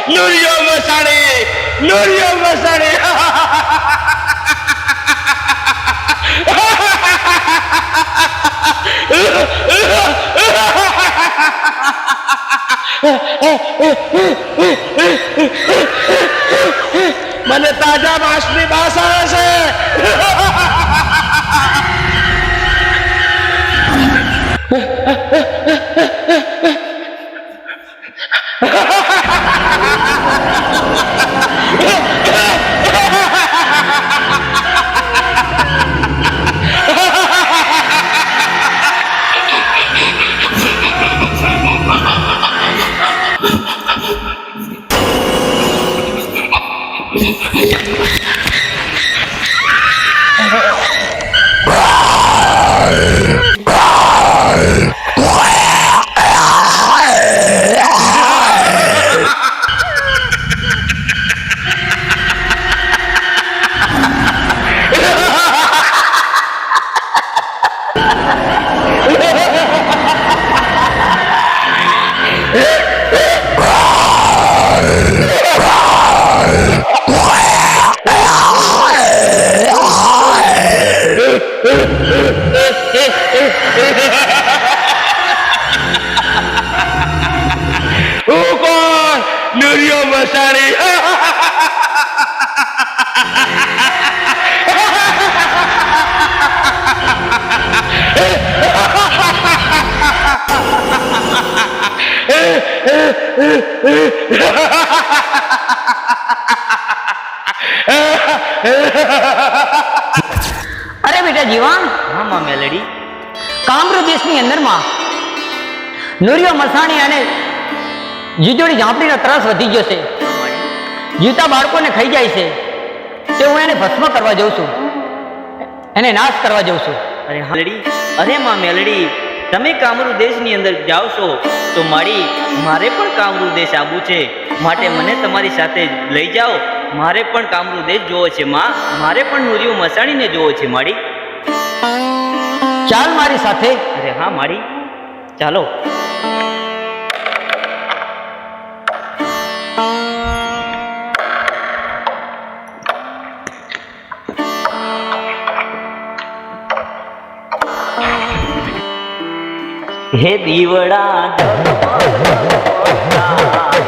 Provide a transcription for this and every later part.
નુરિયો મસાણી મને તાજા માસની બાસ આવે હું કોણ? નુરિયો મસાણી. અરે બેટા જીવાન, હા માં મેલડી. કામરૂ દેશની અંદરમાં નુરિયો મસાણી અને જીજોડી ઝાંપડીનો ત્રાસ વધી ગયો છે. જીવતા બાળકોને ખાઈ જાય છે તે હું એને ભસ્મ કરવા જાઉં છું, એને નાશ કરવા જાઉં છું. અરે હા મેલડી, અરે માં મેલડી, તમે કામરૂ દેશની અંદર જાઓ છો તો મારે પણ કામરૂ દેશ આવવું છે, માટે મને તમારી સાથે લઈ જાઓ. મારે પણ કામરૂ દેશ જોવો છે માં, મારે પણ નુરિયો મસાણીને જોવો છે માડી. ચાલ મારી સાથે. અરે હા માડી, ચાલો. હે દીવડા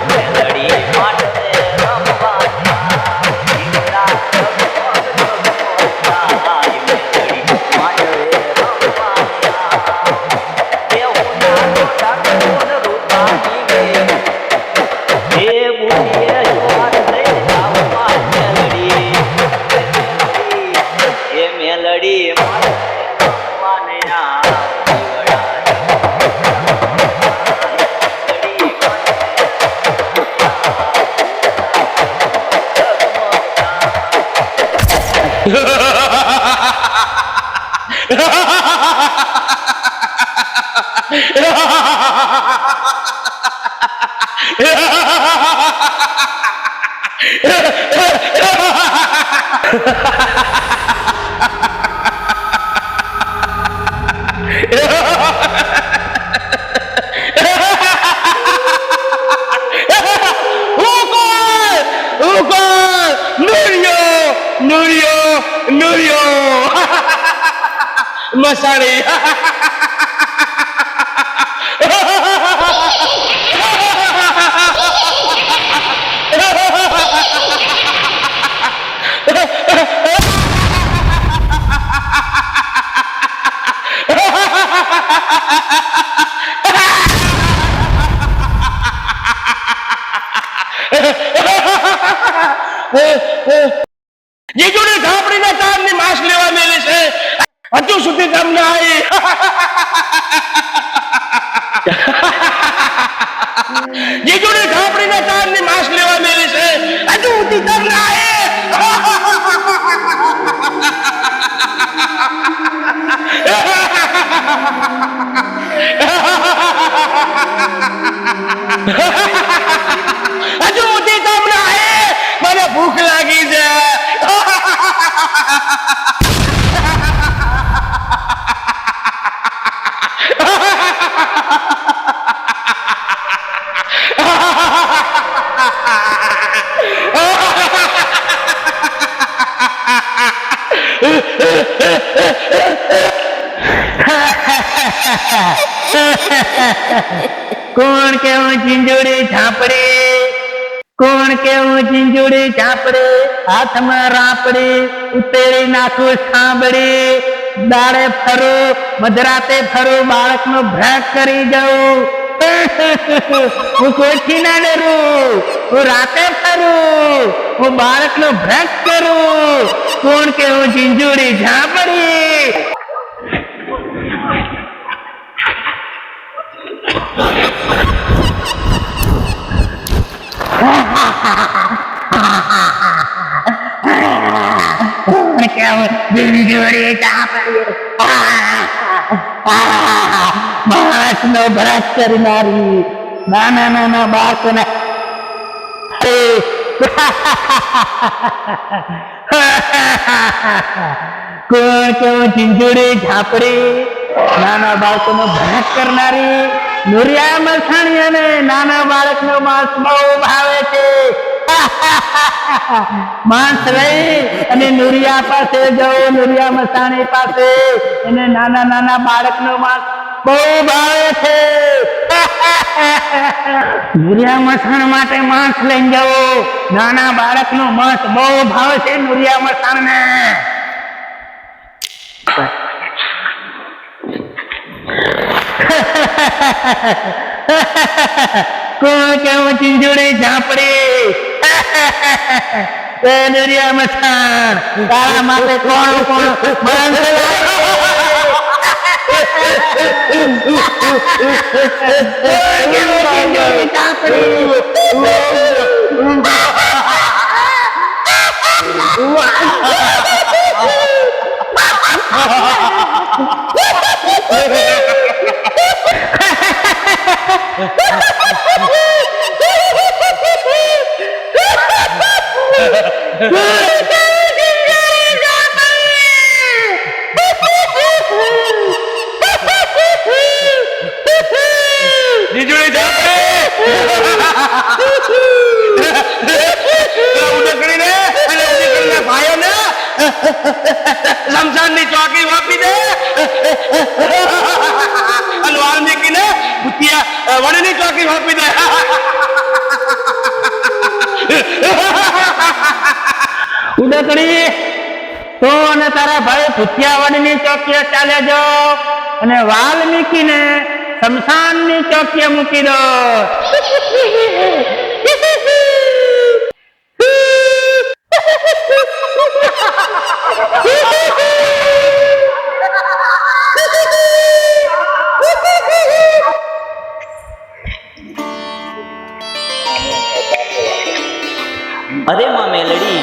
મેલડી માટે રમવા દીવડા મેલડી માટે રમવા એવું નાનો ડાકોર રૂપાની ગે હે બુઢીએ જોર લઈ જાવવા મેલડી હે મેલડી માટે રમવાને આ નુરિયો મસાણી. જીજુની ઝાંપડીના ચાંદની માંસ લેવા મેલી છે, હજુ સુધી તમને આવી. જીજુની ઝાંપડીના ચાંદની માંસ લેવા મેલી છે, હજુ સુધી તમને આવી. હજુ સુધી કામ ના આયે, મને ભૂખ લાગી છે. કોણ કેવું ઝીંઝુડી ઝાપડે, કોણ કેવું ઝીંઝુડી ઝાપડે, હાથમાં રાપડી ઉતેરી નાખું સાંભળી, દાડે ફરું મધરાતે ફરું બાળકનો ભ્રાગ કરી જાઉં. હું કોઈથી ના ડરું, હું રાતે ફરું, હું બાળકનો ભ્રાગ કરું. કોણ કેવું ઝીંઝુડી ઝાપડી. માણસનો ભ્રષ્ટ કરનારી નાના નાના બાળકોને કોણ કેવું ઝીંઝુડી ઝાપડી નાના બાળકોનો ભ્રષ્ટ કરનારી નુરિયા મસાણીયાને નાના બાળકનો માંસ બહુ ભાવે છે. માંસ લઈ અને નુરિયા પાસે જાઓ, નુરિયા મસાણી પાસે, એને નાના નાના બાળકનો માંસ બહુ ભાવે છે. નુરિયા મસાણ માટે માંસ લઈને જાઓ, નાના બાળકનો માંસ બહુ ભાવે છે નુરિયા મસાણને. કોણ કેવું ઝીંઝુડી ઝાપડી નુરિયા મસાણ તારા માટે કોણ કોણ માંસ ઝીંઝુડી ઝાપડે. ઉડકડીને અને ઉડકડીના ભાઈઓને શમશાનની ચોકી વાપી દે અને વાલ્મીકીને ભૂતિયા વણની ચોકી વાપી દે. ઉડકડી તો અને તારા ભાઈ ભૂતિયાવડની ચોકીએ ચાલ્યા જાઓ અને વાલ્મીકીને શમશાનની ચોકીએ મૂકી દો. અરે માં મેલડી,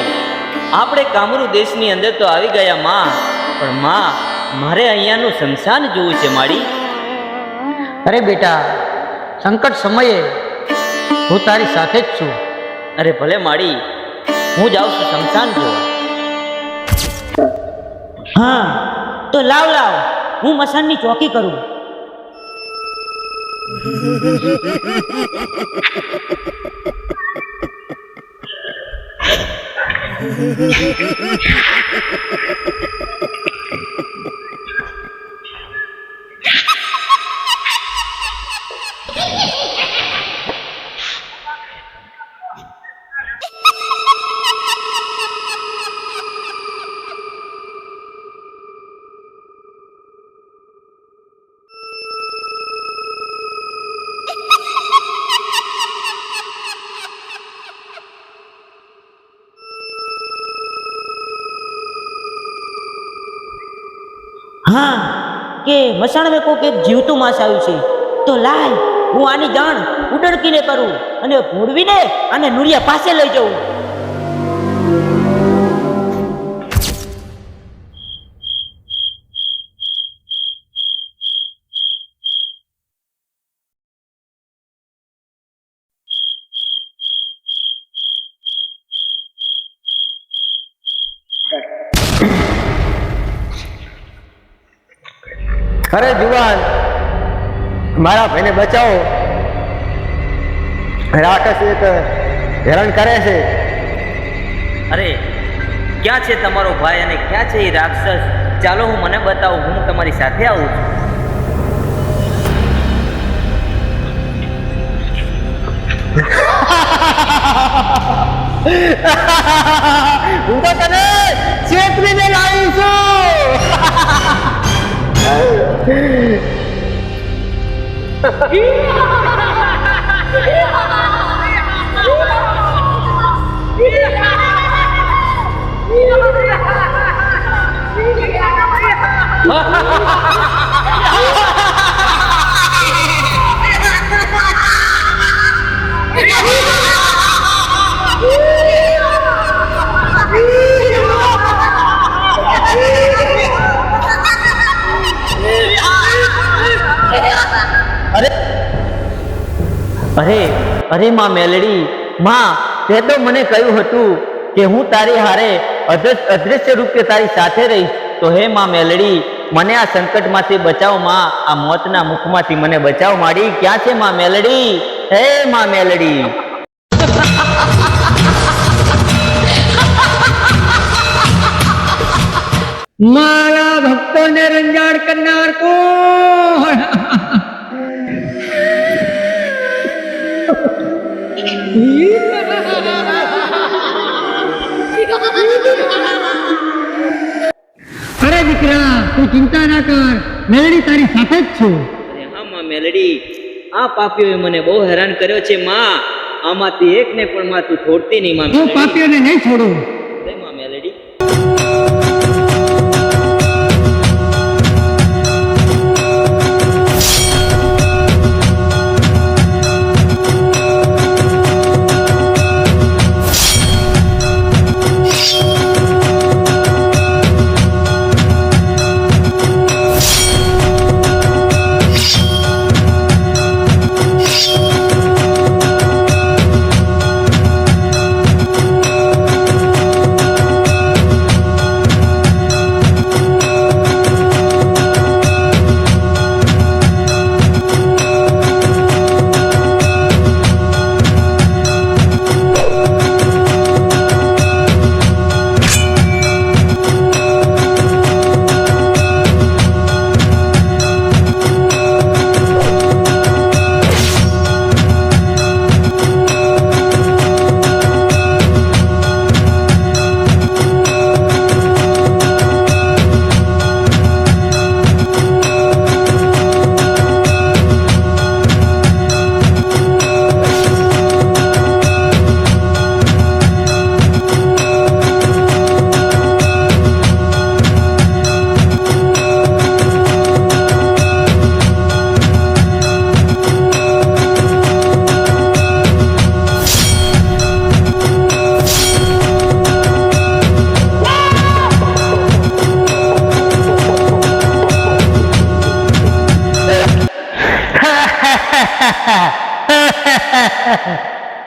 આપણે કામરૂ દેશની અંદર તો આવી ગયા માં, પણ માં મારે અહીંયાનું શમશાન જોવું છે માડી. અરે બેટા, સંકટ સમયે હું તારી સાથે જ છું. અરે ભલે માડી, હું જાઉં છું શમશાન જોવા. હા તો લાવ લાવ, હું મસાણની ચોકી કરું. હા કે મસાણમાં કોઈક એક જીવતું માસ આવ્યું છે, તો લાય હું આની જાણ ઉડણકીને કરું અને ભોળવીને આને નુરિયા પાસે લઈ જાઉં. અરે જુવાન, મારા ભાઈને બચાવો, રાક્ષસ એક હેરાન કરે છે. અરે ક્યાં છે તમારો ભાઈ અને ક્યાં છે એ રાક્ષસ? ચાલો હું મને બતાવું, હું તમારી સાથે આવું છું. હું તો તને છેતરીને લાવી છું. અરે માં મેલડી, માં તે તો મને કહ્યું હતું કે હું તારી હારે અદ્રશ્ય રૂપે તારી સાથે રહીશ. તો હે માં મેલડી, મને આ સંકટમાંથી બચાવ માં, આ મોતના મુખમાંથી મને બચાવ માડી. ક્યાં છે માં મેલડી? હે માં મેલડી. મારા ભક્તોને રંજાડ કરનાર કોણ? અરે દીકરા, તું ચિંતા ના કર, મેલડી તારી સાથે જ છું. અરે હા માં મેલડી, આ પાપીઓએ મને બહુ હેરાન કર્યો છે માં. આમાંથી એકને પણ માં તું છોડતી નહીં માં હું મેલડી. પાપીઓને નહીં છોડું. અરે માં મેલડી.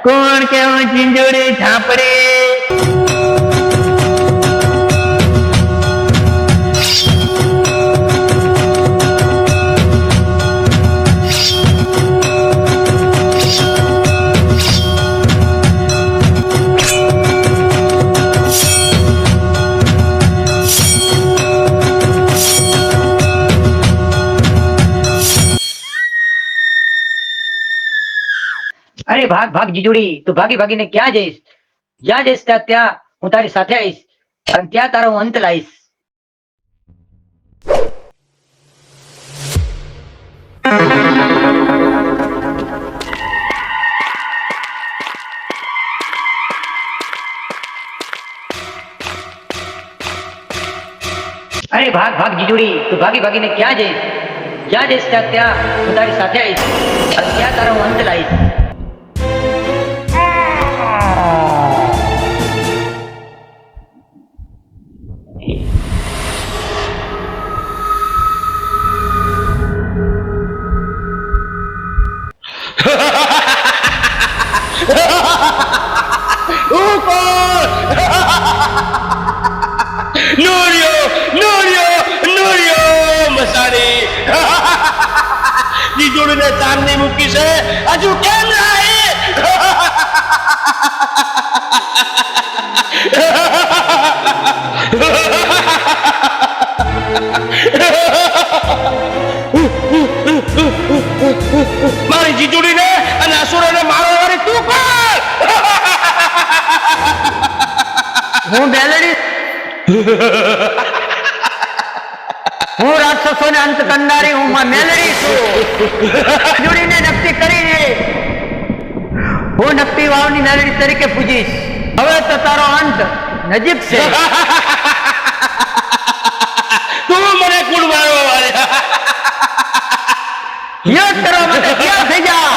કોણ કેવું ઝીંઝુડી ઝાંપડી? અરે ભાગ ભાગ જીજુડી, તું ભાગી ભાગીને ક્યાં જઈશ? જ્યાં જઈશ ત્યાં હું તારી સાથે આવીશ અને ત્યાં તારો હું અંત લાવીશ. અરે ભાગ ભાગ જીજુડી, તું ભાગી ભાગીને ક્યાં જઈશ? જ્યાં જઈશ ત્યાં હું તારી સાથે આવીશ અને ત્યાં તારો હું અંત લાવીશ. નોરિયો નોરિયો નોરિયો મસાણી જીજોડીને ચાંદની મૂકી છે હજુ કેમ નહીં? મારી જીજોડીને અને અસુરોને મારવા વાળી તું કોણ? હું મેલડી હું રાક્ષસોને અંત કરનારી હું માં મેલડી છું. જોડીને નક્કી કરીને હું નક્કી વાવની મેલડી તરીકે પૂજીશ. હવે તો તારો અંત નજીક છે. તું મને કુલ મારવા વાળી. યુદ્ધ કરવા માટે તૈયાર થઈ જા.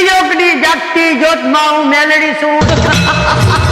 યોગની જાગતી જ્યોતમાં હું મેલડી છું.